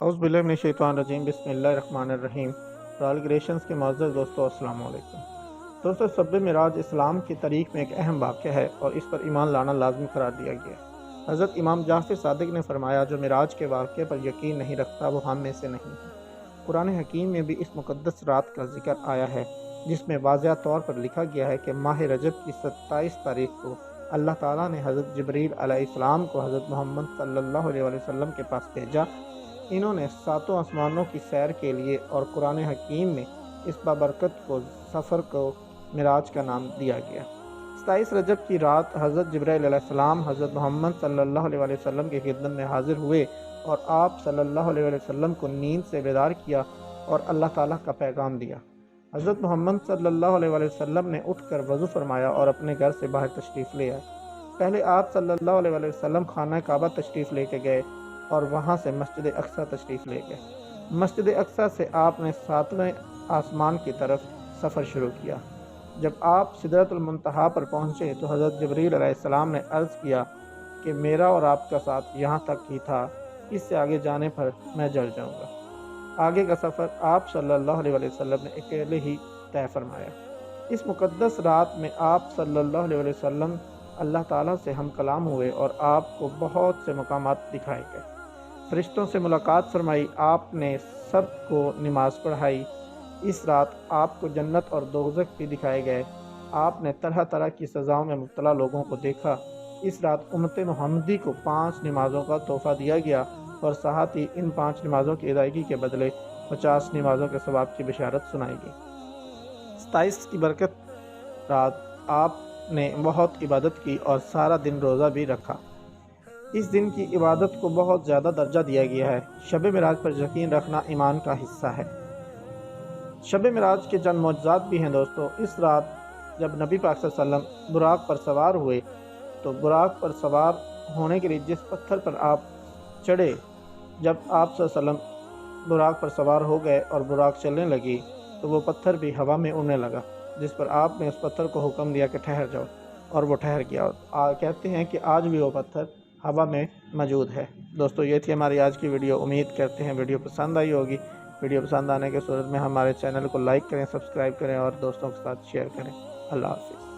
اعوذ باللہ من الشیطان الرجیم، بسم اللہ الرحمن الرحیم۔ رال کریشنز کے معزز دوستو، السلام علیکم۔ دوستو، شب معراج اسلام کی تاریخ میں ایک اہم واقعہ ہے اور اس پر ایمان لانا لازمی قرار دیا گیا ہے۔ حضرت امام جعفر صادق نے فرمایا، جو معراج کے واقعے پر یقین نہیں رکھتا وہ ہم میں سے نہیں ہے۔ قرآن حکیم میں بھی اس مقدس رات کا ذکر آیا ہے، جس میں واضح طور پر لکھا گیا ہے کہ ماہ رجب کی 27 تاریخ کو اللہ تعالیٰ نے حضرت جبریل علیہ السلام کو حضرت محمد صلی اللہ علیہ وسلم کے پاس بھیجا۔ انہوں نے 7 آسمانوں کی سیر کے لیے اور قرآن حکیم میں اس بابرکت کو سفر کو معراج کا نام دیا گیا۔ 27 رجب کی رات حضرت جبریل علیہ السلام حضرت محمد صلی اللہ علیہ وسلم کی خدمت میں حاضر ہوئے اور آپ صلی اللہ علیہ وسلم کو نیند سے بیدار کیا اور اللہ تعالیٰ کا پیغام دیا۔ حضرت محمد صلی اللہ علیہ وسلم نے اٹھ کر وضو فرمایا اور اپنے گھر سے باہر تشریف لے آئے۔ پہلے آپ صلی اللہ علیہ وسلم خانہ کعبہ تشریف لے کے گئے اور وہاں سے مسجد اقصی تشریف لے گئے۔ مسجد اقصی سے آپ نے 7ویں آسمان کی طرف سفر شروع کیا۔ جب آپ سدرۃ المنتہا پر پہنچے تو حضرت جبریل علیہ السلام نے عرض کیا کہ میرا اور آپ کا ساتھ یہاں تک ہی تھا، اس سے آگے جانے پر میں جل جاؤں گا۔ آگے کا سفر آپ صلی اللہ علیہ وسلم نے اکیلے ہی طے فرمایا۔ اس مقدس رات میں آپ صلی اللہ علیہ وسلم اللہ تعالیٰ سے ہم کلام ہوئے اور آپ کو بہت سے مقامات دکھائے گئے۔ فرشتوں سے ملاقات فرمائی، آپ نے سب کو نماز پڑھائی۔ اس رات آپ کو جنت اور دوزخ بھی دکھائے گئے۔ آپ نے طرح طرح کی سزاؤں میں مبتلا لوگوں کو دیکھا۔ اس رات امت محمدی کو 5 نمازوں کا تحفہ دیا گیا اور ساتھ ہی ان 5 نمازوں کی ادائیگی کے بدلے 50 نمازوں کے ثواب کی بشارت سنائی گئی۔ 27 کی برکت رات آپ نے بہت عبادت کی اور سارا دن روزہ بھی رکھا۔ اس دن کی عبادت کو بہت زیادہ درجہ دیا گیا ہے۔ شب معراج پر یقین رکھنا ایمان کا حصہ ہے۔ شب معراج کے چند معجزات بھی ہیں دوستو۔ اس رات جب نبی پاک صلی اللہ علیہ وسلم براق پر سوار ہوئے تو براق پر سوار ہونے کے لیے جس پتھر پر آپ چڑھے، جب آپ صلی اللہ علیہ وسلم براق پر سوار ہو گئے اور براق چلنے لگی تو وہ پتھر بھی ہوا میں اڑنے لگا، جس پر آپ نے اس پتھر کو حکم دیا کہ ٹھہر جاؤ، اور وہ ٹھہر گیا۔ اور کہتے ہیں کہ آج بھی وہ پتھر ہوا میں موجود ہے۔ دوستو، یہ تھی ہماری آج کی ویڈیو۔ امید کرتے ہیں ویڈیو پسند آئی ہوگی۔ ویڈیو پسند آنے کے صورت میں ہمارے چینل کو لائک کریں، سبسکرائب کریں اور دوستوں کے ساتھ شیئر کریں۔ اللہ حافظ۔